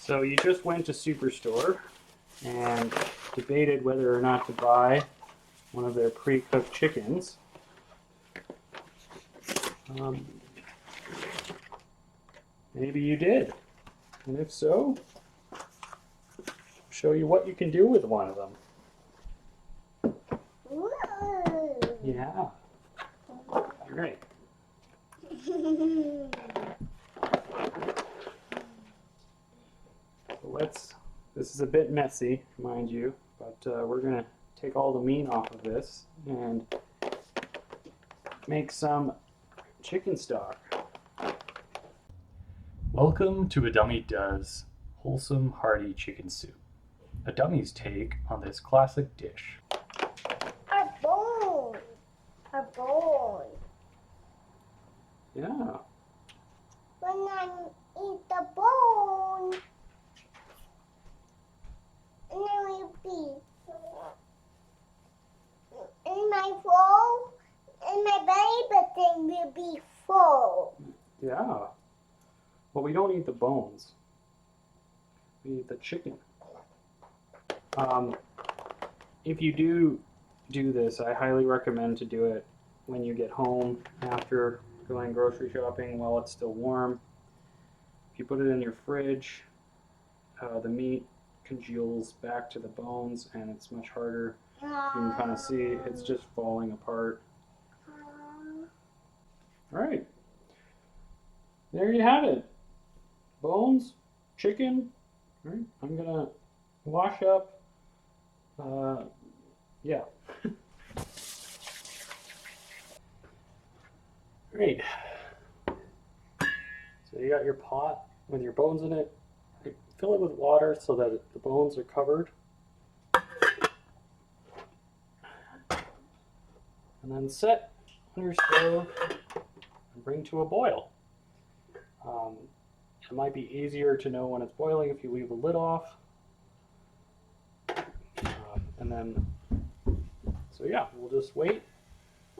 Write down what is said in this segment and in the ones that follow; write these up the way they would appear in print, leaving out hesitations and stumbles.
So you just went to Superstore and debated whether or not to buy one of their pre-cooked chickens. Maybe you did. And if so, I'll show you what you can do with one of them. Whoa. Yeah. All right. This is a bit messy, mind you, but we're going to take all the meat off of this and make some chicken stock. Welcome to A Dummy Does Wholesome Hearty Chicken Soup, a dummy's take on this classic dish. A bone. A bone. Yeah. When I eat the bone, and then will be in my full, in my belly, but then will be full. Yeah. Well, we don't eat the bones. We eat the chicken. If you do this, I highly recommend to do it when you get home after going grocery shopping while it's still warm. If you put it in your fridge, the meat congeals back to the bones and it's much harder. You can kind of see it's just falling apart. All right. There you have it. Bones, chicken. All right. I'm going to wash up. Yeah. Great. So you got your pot with your bones in it. Fill it with water so that the bones are covered. And then set on your stove and bring to a boil. It might be easier to know when it's boiling if you leave the lid off. And then, so yeah, we'll just wait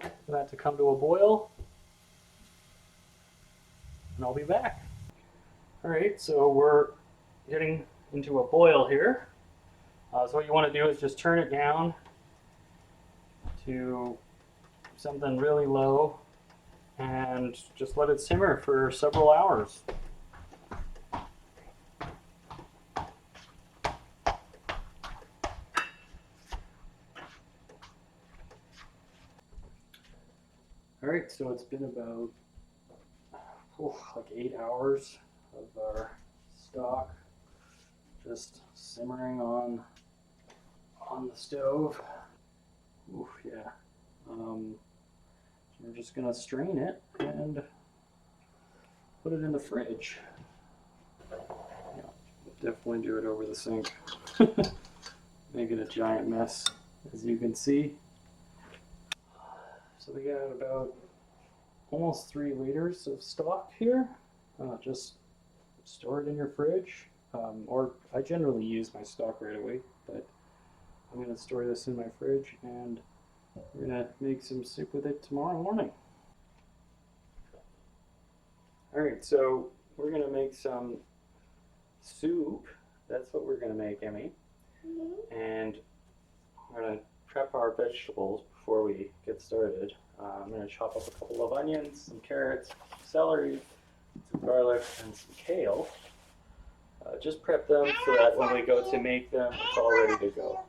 for that to come to a boil. And I'll be back. All right, so we're getting into a boil here. So what you want to do is just turn it down to something really low and just let it simmer for several hours. All right, so it's been about like 8 hours of our stock just simmering on the stove. Oof, yeah. We're just gonna strain it and put it in the fridge. Yeah, definitely do it over the sink. Making a giant mess, as you can see. So we got about almost 3 liters of stock here. Just store it in your fridge, or I generally use my stock right away, but I'm going to store this in my fridge and we're going to make some soup with it tomorrow morning. Alright, so we're going to make some soup. That's what we're going to make, Emmy. And we're going to prep our vegetables before we get started. I'm going to chop up a couple of onions, some carrots, celery, some garlic, and some kale. Just prep them so that when we go to make them, it's all ready to go.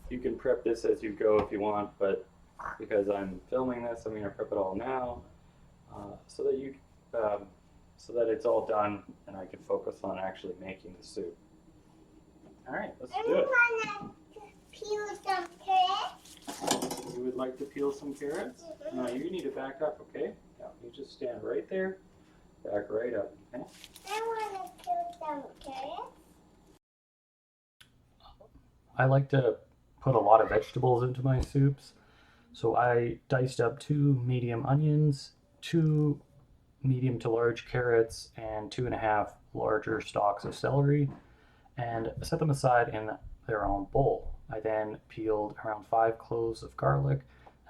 You can prep this as you go if you want, but because I'm filming this, I'm going to prep it all now, so that it's all done and I can focus on actually making the soup. All right, let's do it. Peel some carrots. You would like to peel some carrots? No, you need to back up, okay? Yeah, you just stand right there, back right up, okay? I want to peel some carrots. I like to put a lot of vegetables into my soups, so I diced up 2 medium onions, 2 medium to large carrots, and 2.5 larger stalks of celery, and set them aside in their own bowl. I then peeled around 5 cloves of garlic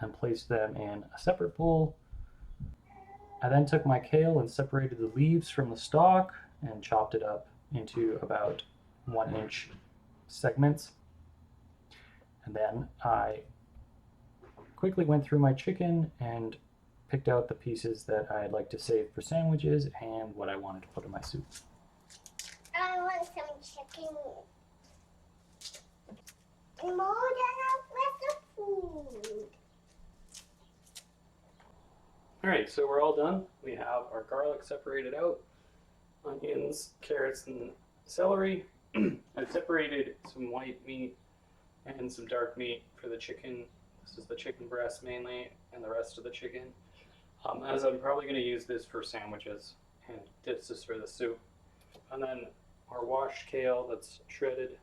and placed them in a separate bowl. I then took my kale and separated the leaves from the stalk and chopped it up into about 1-inch segments. And then I quickly went through my chicken and picked out the pieces that I'd like to save for sandwiches and what I wanted to put in my soup. I want some chicken. More than a food. Alright, so we're all done. We have our garlic separated out, onions, carrots, and celery. I've separated some white meat and some dark meat for the chicken. This is the chicken breast mainly, and the rest of the chicken. As I'm probably going to use this for sandwiches, and this is for the soup. And then our washed kale that's shredded.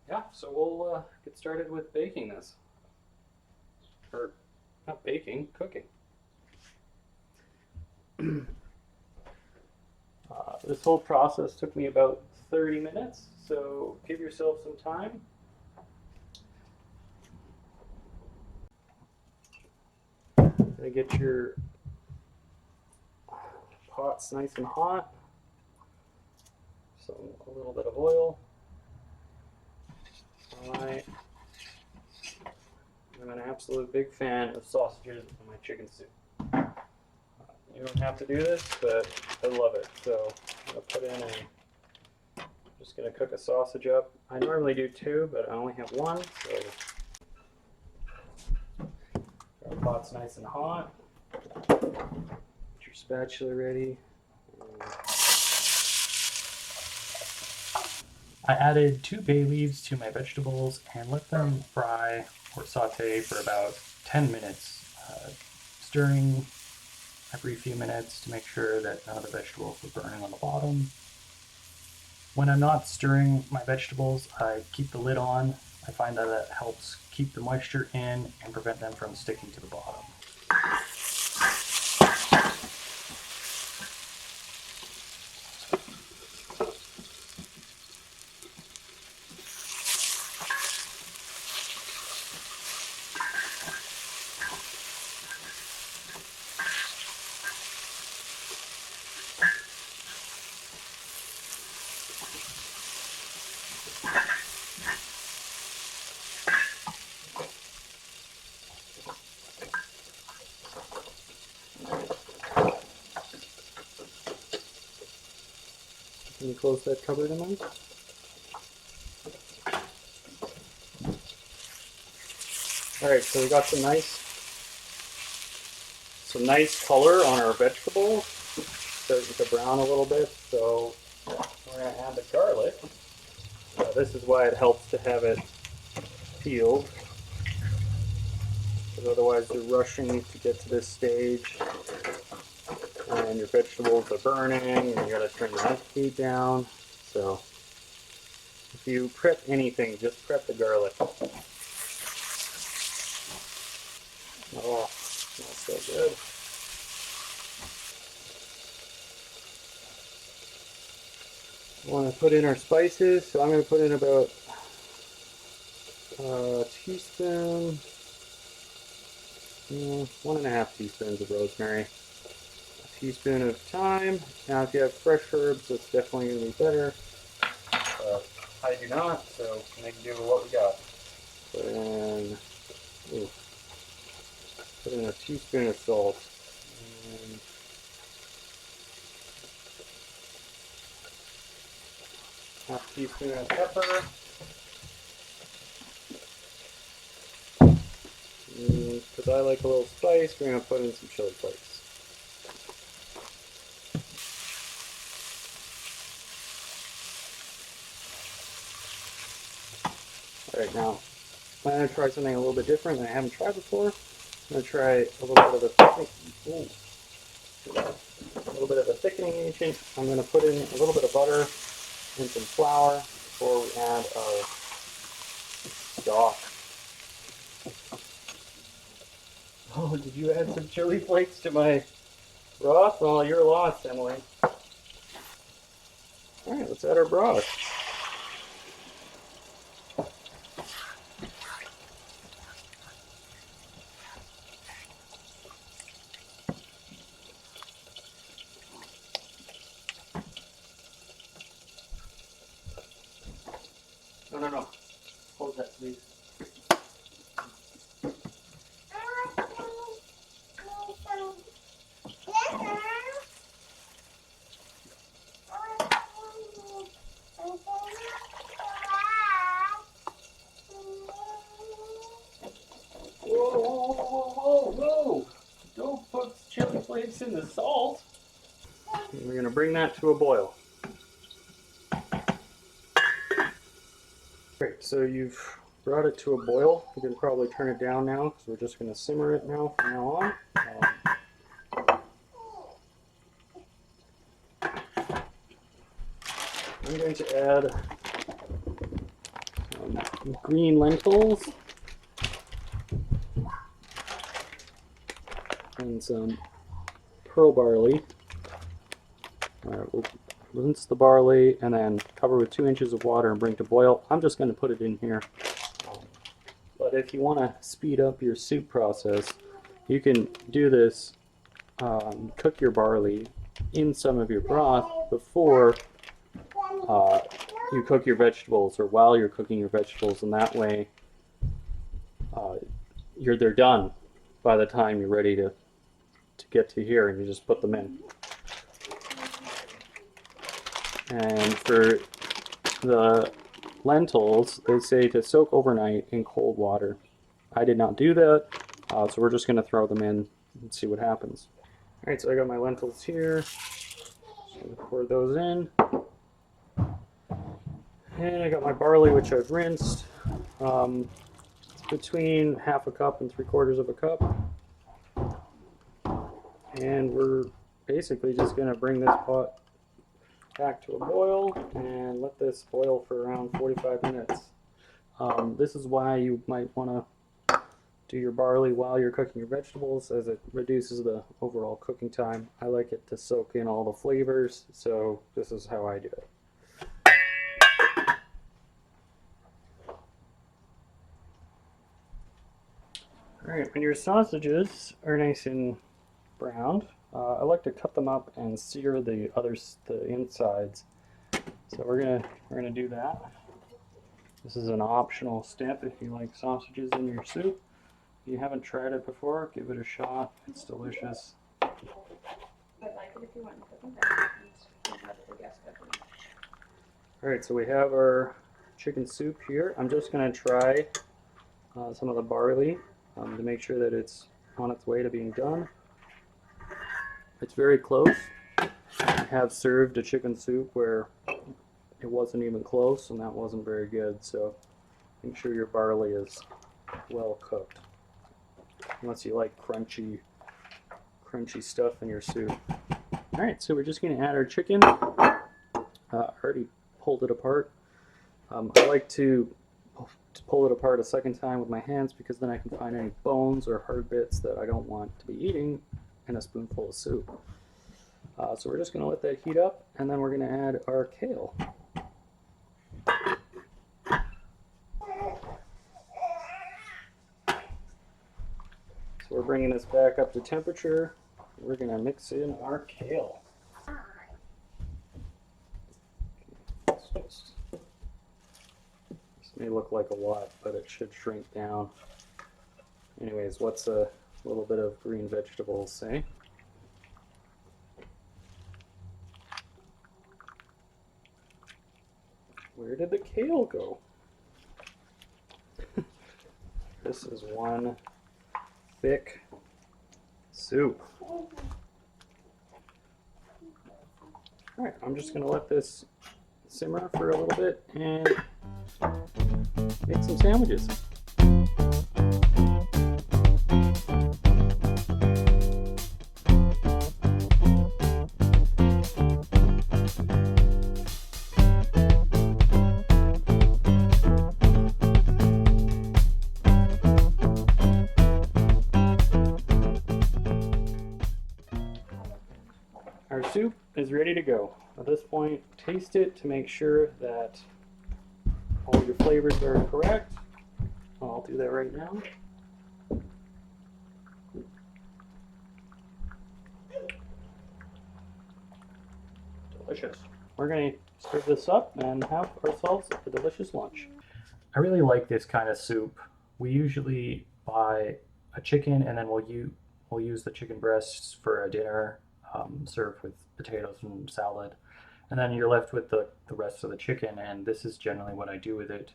Yeah, so we'll get started with baking this. Or not baking, cooking. This whole process took me about 30 minutes, so give yourself some time. Gotta get your pots nice and hot. A little bit of oil. I am an absolute big fan of sausages in my chicken soup. You don't have to do this, but I love it. So I'm gonna put in I'm just gonna cook a sausage up. I normally do 2, but I only have 1, so our pot's nice and hot. Get your spatula ready. I added 2 bay leaves to my vegetables and let them fry or saute for about 10 minutes, stirring every few minutes to make sure that none of the vegetables were burning on the bottom. When I'm not stirring my vegetables, I keep the lid on. I find that that helps keep the moisture in and prevent them from sticking to the bottom. Can you close that cupboard in there? Alright, so we got some nice color on our vegetables. Starting to brown a little bit, so we're going to add the garlic. This is why it helps to have it peeled, because otherwise you're rushing to get to this stage and your vegetables are burning and you got to turn that heat down. So if you prep anything, just prep the garlic. Oh, smells so good. We want to put in our spices, so I'm going to put in about a teaspoon, 1.5 teaspoons of rosemary, a teaspoon of thyme. Now if you have fresh herbs, that's definitely going to be better. I do not, so make do with what we got. Put in a teaspoon of salt. And half a teaspoon of pepper. Because I like a little spice, we're going to put in some chili flakes. Alright, now I'm going to try something a little bit different that I haven't tried before. I'm going to try a little bit of a thickening agent. I'm going to put in a little bit of butter and some flour before we add our stock. Oh, did you add some chili flakes to my broth? Well, you're lost, Emily. Alright, let's add our broth. in the salt. And we're going to bring that to a boil. Great, so you've brought it to a boil. You can probably turn it down now because we're just going to simmer it now from now on. I'm going to add some green lentils and some pearl barley. Alright, we'll rinse the barley and then cover with 2 inches of water and bring to boil. I'm just going to put it in here. But if you want to speed up your soup process, you can do this, cook your barley in some of your broth before you cook your vegetables, or while you're cooking your vegetables, and that way they're done by the time you're ready to get to here, and you just put them in. And for the lentils, they say to soak overnight in cold water. I did not do that, so we're just going to throw them in and see what happens. Alright, so I got my lentils here. Just going to pour those in. And I got my barley, which I've rinsed. It's between 1/2 cup and 3/4 cup. And we're basically just going to bring this pot back to a boil and let this boil for around 45 minutes. This is why you might want to do your barley while you're cooking your vegetables, as it reduces the overall cooking time. I like it to soak in all the flavors, so this is how I do it. Alright, when your sausages are nice and browned, I like to cut them up and sear the insides. So we're gonna do that. This is an optional step if you like sausages in your soup. If you haven't tried it before, give it a shot. It's delicious. I'd like it if you want to put them back. Alright, so we have our chicken soup here. I'm just gonna try some of the barley to make sure that it's on its way to being done. It's very close. I have served a chicken soup where it wasn't even close, and that wasn't very good, so make sure your barley is well cooked. Unless you like crunchy stuff in your soup. Alright, so we're just going to add our chicken. I already pulled it apart. I like to pull it apart a second time with my hands, because then I can find any bones or hard bits that I don't want to be eating in a spoonful of soup. So we're just going to let that heat up, and then we're going to add our kale. So we're bringing this back up to temperature. We're going to mix in our kale. This may look like a lot, but it should shrink down. Anyways, what's a little bit of green vegetables say? Where did the kale go? This is one thick soup. Alright, I'm just going to let this simmer for a little bit and make some sandwiches. Our soup is ready to go. At this point, taste it to make sure that all your flavors are correct. I'll do that right now. Delicious. We're going to serve this up and have ourselves a delicious lunch. I really like this kind of soup. We usually buy a chicken and then we'll use the chicken breasts for a dinner, served with potatoes and salad. And then you're left with the rest of the chicken, and this is generally what I do with it.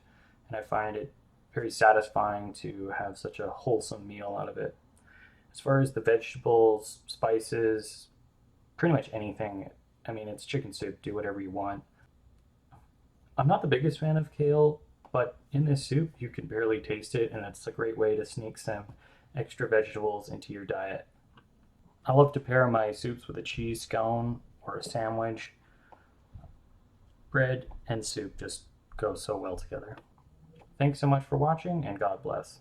And I find it very satisfying to have such a wholesome meal out of it. As far as the vegetables, spices, pretty much anything. I mean, it's chicken soup, do whatever you want. I'm not the biggest fan of kale, but in this soup you can barely taste it, and it's a great way to sneak some extra vegetables into your diet. I love to pair my soups with a cheese scone or a sandwich. Bread and soup just go so well together. Thanks so much for watching, and God bless.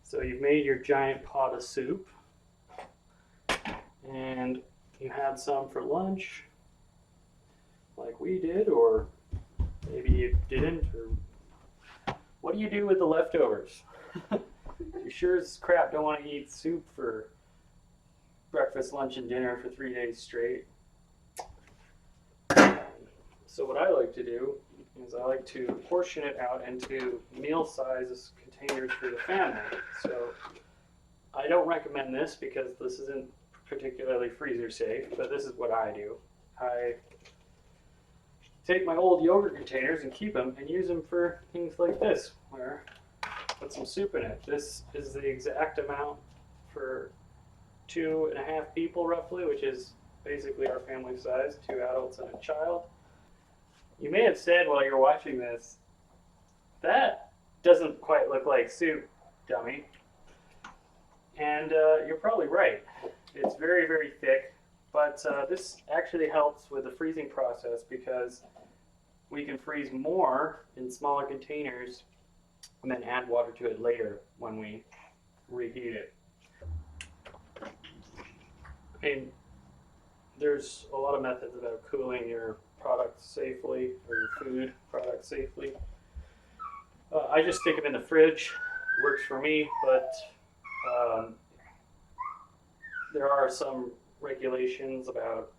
So you've made your giant pot of soup, and you had some for lunch, like we did, or maybe you didn't, or what do you do with the leftovers? You sure as crap don't want to eat soup for breakfast, lunch, and dinner for 3 days straight. So what I like to do is I like to portion it out into meal-size containers for the family. So I don't recommend this because this isn't particularly freezer safe, but this is what I do. I take my old yogurt containers and keep them and use them for things like this, where I put some soup in it. This is the exact amount for 2.5 people roughly, which is basically our family size, 2 adults and a child. You may have said while you're watching this, that doesn't quite look like soup, dummy. And you're probably right. It's very, very thick, but this actually helps with the freezing process because we can freeze more in smaller containers and then add water to it later when we reheat it. I mean, there's a lot of methods about cooling your products safely, or your food products safely. I just stick them in the fridge. Works for me, but there are some regulations about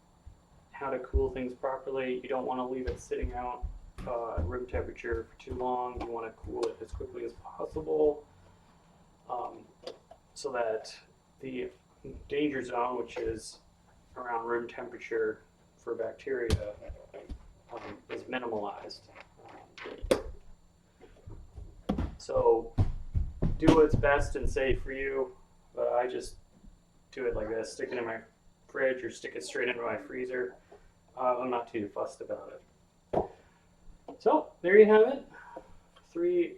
how to cool things properly. You don't want to leave it sitting out at room temperature for too long. You want to cool it as quickly as possible so that the danger zone, which is around room temperature for bacteria, is minimalized. So do what's best and safe for you, but I just do it like this, stick it in my fridge or stick it straight into my freezer. I'm not too fussed about it. So there you have it. 3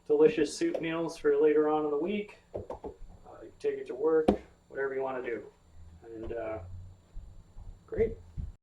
delicious soup meals for later on in the week. You can take it to work, whatever you want to do. And great.